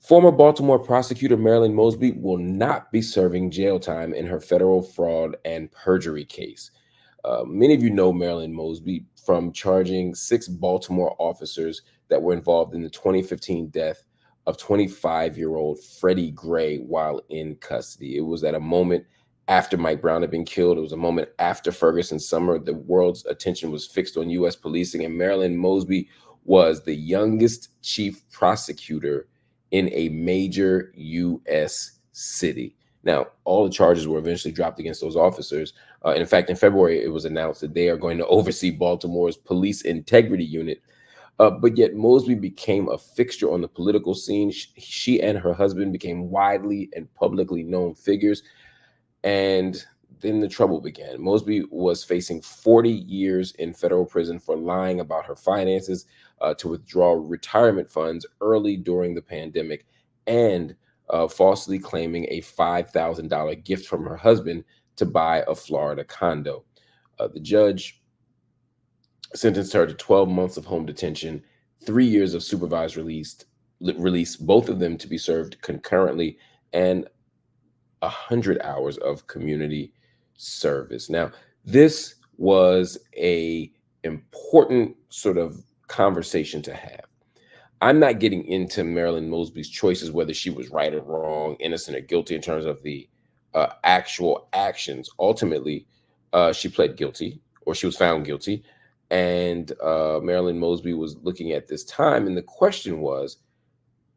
Former Baltimore prosecutor Marilyn Mosby will not be serving jail time in her federal fraud and perjury case. Many of you know Marilyn Mosby from charging 6 Baltimore officers that were involved in the 2015 death of 25-year-old Freddie Gray while in custody. It was at a moment after Mike Brown had been killed. It was a moment after Ferguson Summer. The world's attention was fixed on U.S. policing, and Marilyn Mosby was the youngest chief prosecutor in a major U.S. city. Now, all the charges were eventually dropped against those officers. And in fact, in February, it was announced that they are going to oversee Baltimore's police integrity unit. But yet Mosby became a fixture on the political scene. She and her husband became widely and publicly known figures. And then the trouble began. Mosby was facing 40 years in federal prison for lying about her finances to withdraw retirement funds early during the pandemic and falsely claiming a $5,000 gift from her husband to buy a Florida condo. The judge sentenced her to 12 months of home detention, 3 years of supervised release, both of them to be served concurrently, and 100 hours of community service. Now, this was a important sort of conversation to have. I'm not getting into Marilyn Mosby's choices, whether she was right or wrong, innocent or guilty in terms of the actual actions. Ultimately, she pled guilty, or she was found guilty, and Marilyn Mosby was looking at this time, and the question was,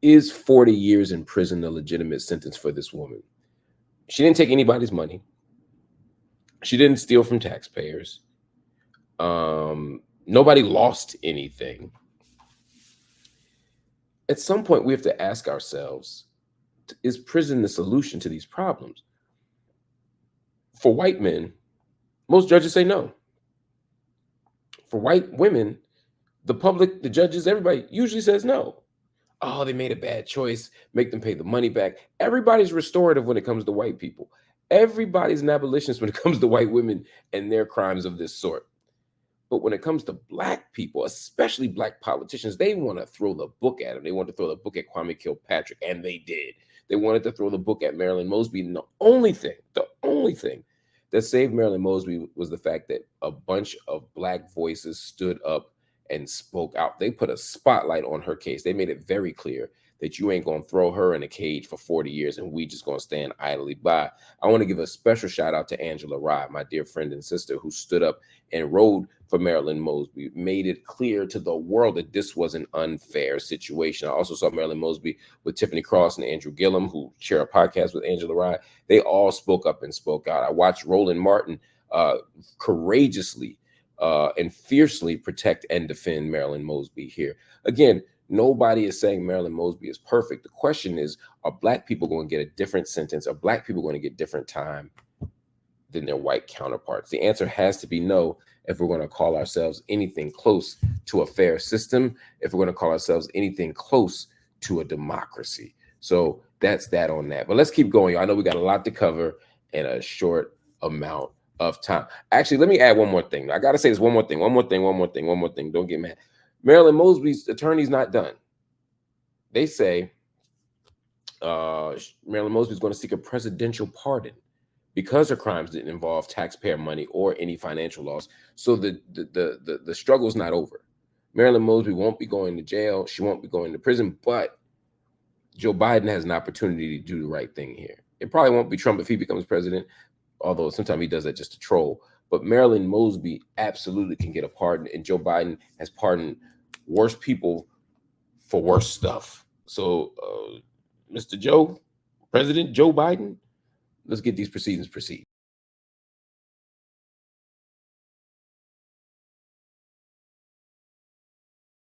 is 40 years in prison a legitimate sentence for this woman? She didn't take anybody's money. She didn't steal from taxpayers. Nobody lost anything. At some point, we have to ask ourselves, is prison the solution to these problems? For white men, most judges say no. For white women, the public, the judges, everybody usually says no. Oh, they made a bad choice, make them pay the money back. Everybody's restorative when it comes to white people. Everybody's an abolitionist when it comes to white women and their crimes of this sort. But when it comes to black people, especially black politicians, they want to throw the book at them. They want to throw the book at Kwame Kilpatrick, and they did. They wanted to throw the book at Marilyn Mosby. And the only thing that saved Marilyn Mosby was the fact that a bunch of black voices stood up and spoke out. They put a spotlight on her case. They made it very clear that you ain't going to throw her in a cage for 40 years and we just going to stand idly by. I want to give a special shout out to Angela Rye, my dear friend and sister, who stood up and rode for Marilyn Mosby, made it clear to the world that this was an unfair situation. I also saw Marilyn Mosby with Tiffany Cross and Andrew Gillum, who share a podcast with Angela Rye. They all spoke up and spoke out. I watched Roland Martin courageously and fiercely protect and defend Marilyn Mosby here. Again, nobody is saying Marilyn Mosby is perfect. The question is, are black people going to get a different sentence? Are black people going to get different time than their white counterparts? The answer has to be no if we're going to call ourselves anything close to a fair system, if we're going to call ourselves anything close to a democracy. So that's that on that. But let's keep going. I know we got a lot to cover in a short amount of time. Actually, let me add one more thing. I got to say this one more thing. Don't get mad. Marilyn Mosby's attorney's not done. They say Marilyn Mosby is going to seek a presidential pardon because her crimes didn't involve taxpayer money or any financial loss. So the struggle's not over. Marilyn Mosby won't be going to jail. She won't be going to prison, but Joe Biden has an opportunity to do the right thing here. It probably won't be Trump if he becomes president, although sometimes he does that just to troll. But Marilyn Mosby absolutely can get a pardon, and Joe Biden has pardoned worse people for worse stuff. So, Mr. President Joe Biden, let's get these proceedings proceed.